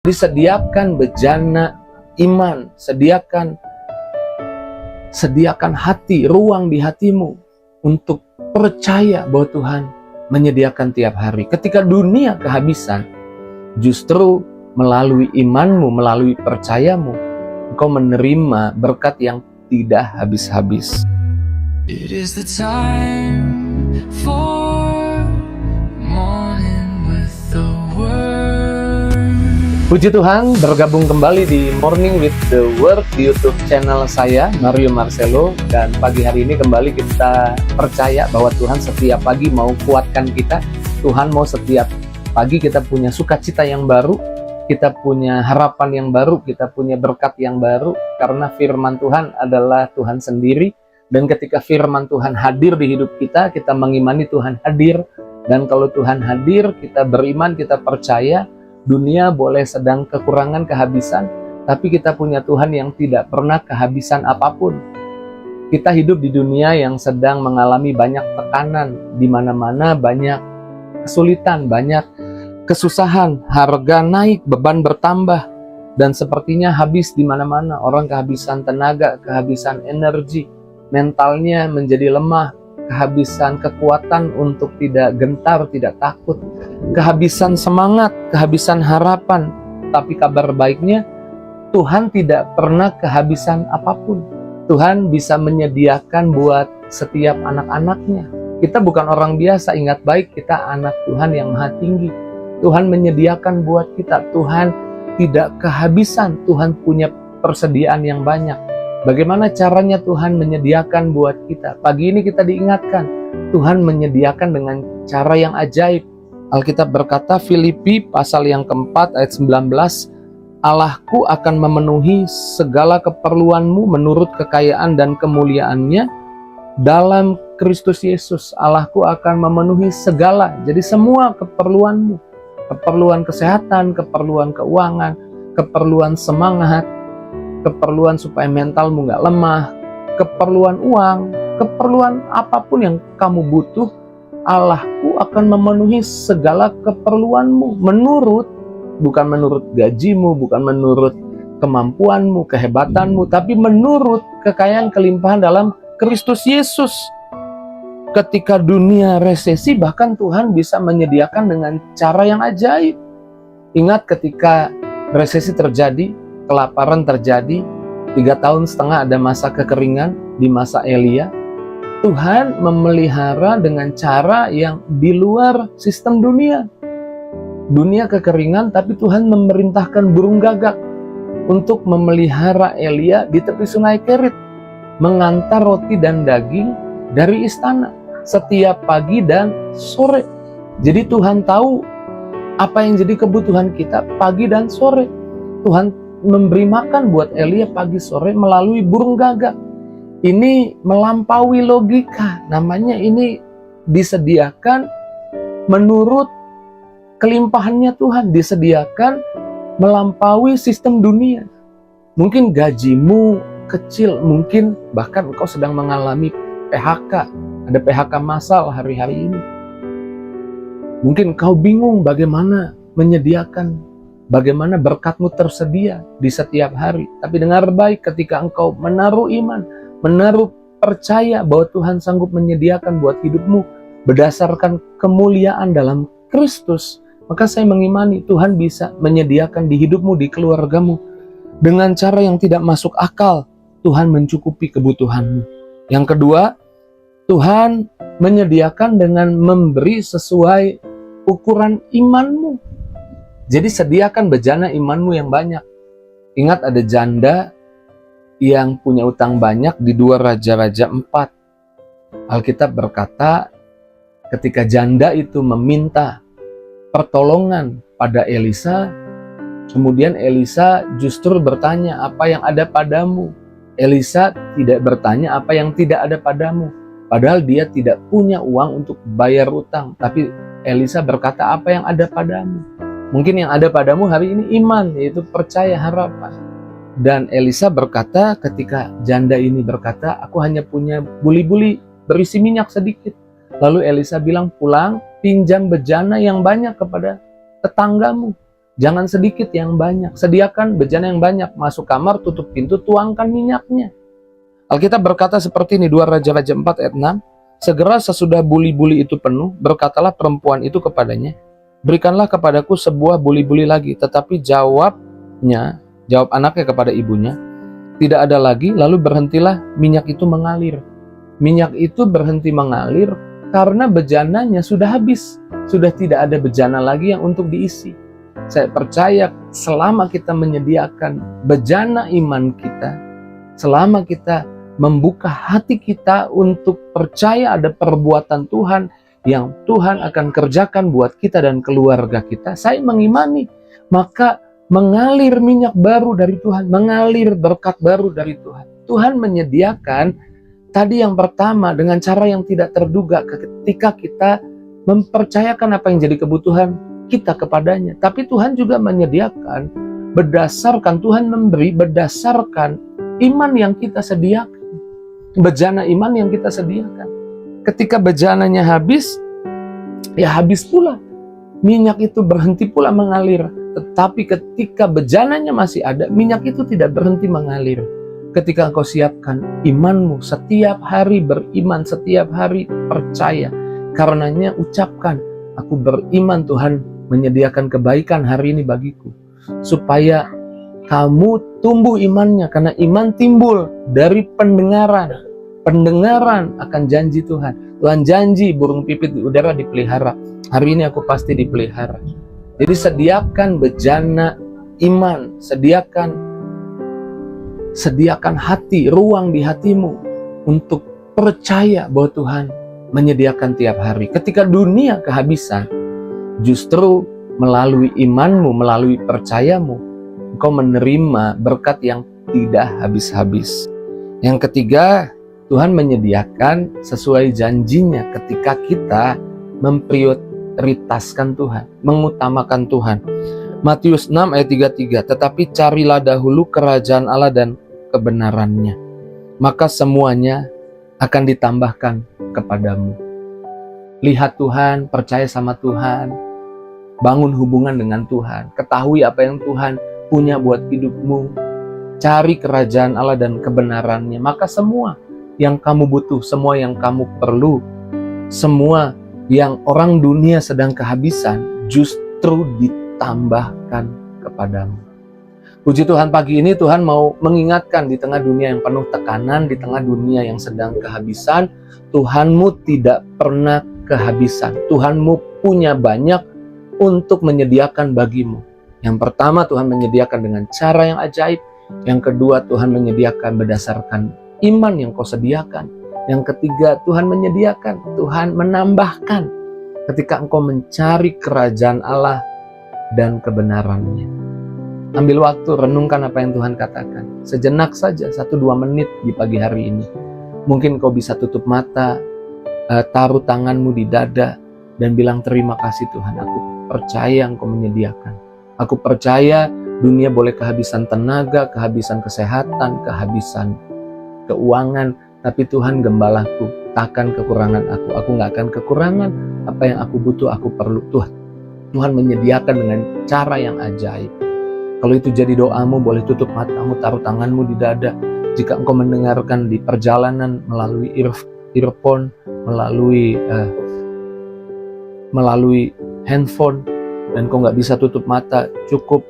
Jadi sediakan bejana iman, sediakan hati, ruang di hatimu untuk percaya bahwa Tuhan menyediakan tiap hari. Ketika dunia kehabisan, justru melalui imanmu, melalui percayamu, engkau menerima berkat yang tidak habis-habis. It is the time for morning with the word. Puji Tuhan, bergabung kembali di Morning with the Word di YouTube channel saya, Mario Marcelo. Dan pagi hari ini kembali kita percaya bahwa Tuhan setiap pagi mau kuatkan kita. Tuhan mau setiap pagi kita punya sukacita yang baru, kita punya harapan yang baru, kita punya berkat yang baru. Karena firman Tuhan adalah Tuhan sendiri. Dan ketika firman Tuhan hadir di hidup kita, kita mengimani Tuhan hadir. Dan kalau Tuhan hadir, kita beriman, kita percaya. Dunia boleh sedang kekurangan, kehabisan, tapi kita punya Tuhan yang tidak pernah kehabisan apapun. Kita hidup di dunia yang sedang mengalami banyak tekanan, di mana-mana banyak kesulitan, banyak kesusahan, harga naik, beban bertambah, dan sepertinya habis di mana-mana. Orang kehabisan tenaga, kehabisan energi, mentalnya menjadi lemah, kehabisan kekuatan untuk tidak gentar, tidak takut, kehabisan semangat, kehabisan harapan. Tapi kabar baiknya, Tuhan tidak pernah kehabisan apapun. Tuhan bisa menyediakan buat setiap anak-anaknya. Kita bukan orang biasa, ingat baik, kita anak Tuhan yang maha tinggi. Tuhan menyediakan buat kita, Tuhan tidak kehabisan, Tuhan punya persediaan yang banyak. Bagaimana caranya Tuhan menyediakan buat kita? Pagi ini kita diingatkan, Tuhan menyediakan dengan cara yang ajaib. Alkitab berkata, Filipi pasal yang keempat ayat 19, Allahku akan memenuhi segala keperluanmu menurut kekayaan dan kemuliaannya dalam Kristus Yesus. Allahku akan memenuhi segala, jadi semua keperluanmu. Keperluan kesehatan, keperluan keuangan, keperluan semangat, keperluan supaya mentalmu nggak lemah, keperluan uang, keperluan apapun yang kamu butuh, Allahku akan memenuhi segala keperluanmu bukan menurut gajimu, bukan menurut kemampuanmu, kehebatanmu, tapi menurut kekayaan kelimpahan dalam Kristus Yesus. Ketika dunia resesi, bahkan Tuhan bisa menyediakan dengan cara yang ajaib. Ingat ketika resesi terjadi, kelaparan terjadi, 3,5 tahun ada masa kekeringan di masa Elia. Tuhan memelihara dengan cara yang di luar sistem dunia. Dunia kekeringan, tapi Tuhan memerintahkan burung gagak untuk memelihara Elia di tepi sungai Kerit, mengantar roti dan daging dari istana setiap pagi dan sore. Jadi Tuhan tahu apa yang jadi kebutuhan kita pagi dan sore. Tuhan memberi makan buat Elia pagi sore melalui burung gagak. Ini melampaui logika, namanya ini disediakan menurut kelimpahannya Tuhan, disediakan melampaui sistem dunia. Mungkin gajimu kecil, mungkin bahkan engkau sedang mengalami PHK, ada PHK massal hari-hari ini. Mungkin engkau bingung bagaimana menyediakan, bagaimana berkatmu tersedia di setiap hari. Tapi dengar baik, ketika engkau menaruh iman, menaruh percaya bahwa Tuhan sanggup menyediakan buat hidupmu berdasarkan kemuliaan dalam Kristus, maka saya mengimani Tuhan bisa menyediakan di hidupmu, di keluargamu dengan cara yang tidak masuk akal. Tuhan mencukupi kebutuhanmu. Yang kedua, Tuhan menyediakan dengan memberi sesuai ukuran imanmu. Jadi sediakan bejana imanmu yang banyak. Ingat, ada janda yang punya utang banyak di 2 Raja-Raja 4. Alkitab berkata, ketika janda itu meminta pertolongan pada Elisa, kemudian Elisa justru bertanya, apa yang ada padamu? Elisa tidak bertanya apa yang tidak ada padamu. Padahal dia tidak punya uang untuk bayar utang. Tapi Elisa berkata, apa yang ada padamu? Mungkin yang ada padamu hari ini iman, yaitu percaya, harapan. Dan Elisa berkata, ketika janda ini berkata, aku hanya punya buli-buli berisi minyak sedikit. Lalu Elisa bilang, pulang, pinjam bejana yang banyak kepada tetanggamu. Jangan sedikit yang banyak. Sediakan bejana yang banyak. Masuk kamar, tutup pintu, tuangkan minyaknya. Alkitab berkata seperti ini, 2 Raja-Raja 4 ayat 6. Segera sesudah buli-buli itu penuh, berkatalah perempuan itu kepadanya, berikanlah kepadaku sebuah buli-buli lagi. Tetapi jawab anaknya kepada ibunya, tidak ada lagi, lalu berhentilah minyak itu mengalir. Minyak itu berhenti mengalir karena bejananya sudah habis. Sudah tidak ada bejana lagi yang untuk diisi. Saya percaya selama kita menyediakan bejana iman kita, selama kita membuka hati kita untuk percaya ada perbuatan Tuhan yang Tuhan akan kerjakan buat kita dan keluarga kita, saya mengimani, maka mengalir minyak baru dari Tuhan, mengalir berkat baru dari Tuhan. Tuhan menyediakan tadi yang pertama dengan cara yang tidak terduga ketika kita mempercayakan apa yang jadi kebutuhan kita kepadanya. Tapi Tuhan juga menyediakan berdasarkan Tuhan memberi berdasarkan iman yang kita sediakan. Bejana iman yang kita sediakan. Ketika bejananya habis, ya habis pula. Minyak itu berhenti pula mengalir. Tetapi ketika bejananya masih ada, minyak itu tidak berhenti mengalir. Ketika engkau siapkan imanmu, setiap hari beriman, setiap hari percaya. Karenanya ucapkan, aku beriman Tuhan menyediakan kebaikan hari ini bagiku. Supaya kamu tumbuh imannya, karena iman timbul dari pendengaran. Pendengaran akan janji Tuhan. Tuhan janji burung pipit di udara dipelihara. Hari ini aku pasti dipelihara. Jadi sediakan bejana iman, sediakan hati, ruang di hatimu untuk percaya bahwa Tuhan menyediakan tiap hari. Ketika dunia kehabisan, justru melalui imanmu, melalui percayamu, engkau menerima berkat yang tidak habis-habis. Yang ketiga, Tuhan menyediakan sesuai janjinya ketika kita memprioritaskan Tuhan, mengutamakan Tuhan. Matius 6 ayat 33, tetapi carilah dahulu kerajaan Allah dan kebenarannya, maka semuanya akan ditambahkan kepadamu. Lihat Tuhan, percaya sama Tuhan, bangun hubungan dengan Tuhan, ketahui apa yang Tuhan punya buat hidupmu, cari kerajaan Allah dan kebenarannya, maka semua yang kamu butuh, semua yang kamu perlu, semua yang orang dunia sedang kehabisan, justru ditambahkan kepadamu. Puji Tuhan, pagi ini Tuhan mau mengingatkan di tengah dunia yang penuh tekanan, di tengah dunia yang sedang kehabisan, Tuhanmu tidak pernah kehabisan. Tuhanmu punya banyak untuk menyediakan bagimu. Yang pertama, Tuhan menyediakan dengan cara yang ajaib. Yang kedua, Tuhan menyediakan berdasarkan iman yang kau sediakan. Yang ketiga, Tuhan menyediakan, Tuhan menambahkan ketika engkau mencari kerajaan Allah dan kebenarannya. Ambil waktu, renungkan apa yang Tuhan katakan. Sejenak saja, 1-2 menit di pagi hari ini. Mungkin kau bisa tutup mata, taruh tanganmu di dada, dan bilang terima kasih Tuhan, aku percaya engkau menyediakan. Aku percaya dunia boleh kehabisan tenaga, kehabisan kesehatan, kehabisan keuangan, tapi Tuhan gembalaku, takkan kekurangan aku. Aku gak akan kekurangan, apa yang aku butuh, aku perlu. Tuhan menyediakan dengan cara yang ajaib. Kalau itu jadi doamu, boleh tutup matamu, taruh tanganmu di dada. Jika engkau mendengarkan di perjalanan melalui earphone, melalui handphone, dan kau gak bisa tutup mata, cukup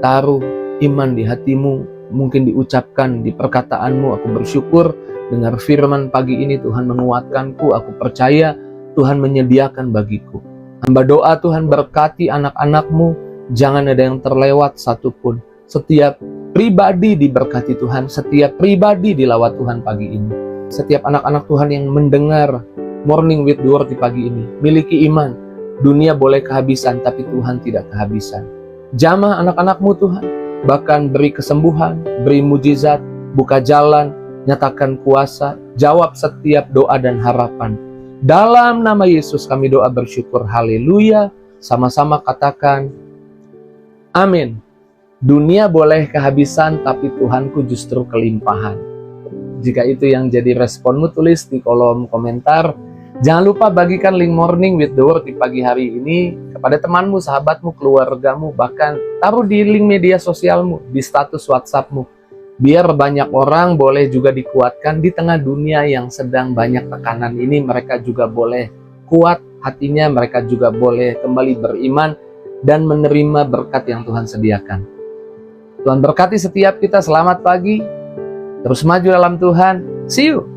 taruh iman di hatimu, mungkin diucapkan di perkataanmu, aku bersyukur dengar firman pagi ini, Tuhan menguatkanku, aku percaya Tuhan menyediakan bagiku. Hamba doa Tuhan berkati anak-anakmu, jangan ada yang terlewat satupun. Setiap pribadi diberkati Tuhan, setiap pribadi dilawat Tuhan pagi ini. Setiap anak-anak Tuhan yang mendengar Morning with the Word di pagi ini, miliki iman. Dunia boleh kehabisan, tapi Tuhan tidak kehabisan. Jamah anak-anakmu Tuhan, bahkan beri kesembuhan, beri mujizat, buka jalan, nyatakan kuasa, jawab setiap doa dan harapan. Dalam nama Yesus kami doa bersyukur, haleluya. Sama-sama katakan, amin. Dunia boleh kehabisan, tapi Tuhanku justru kelimpahan. Jika itu yang jadi responmu, tulis di kolom komentar. Jangan lupa bagikan link Morning with the Word di pagi hari ini kepada temanmu, sahabatmu, keluargamu, bahkan taruh di link media sosialmu, di status WhatsAppmu. Biar banyak orang boleh juga dikuatkan di tengah dunia yang sedang banyak tekanan ini. Mereka juga boleh kuat hatinya, mereka juga boleh kembali beriman dan menerima berkat yang Tuhan sediakan. Tuhan berkati setiap kita. Selamat pagi, terus maju dalam Tuhan. See you.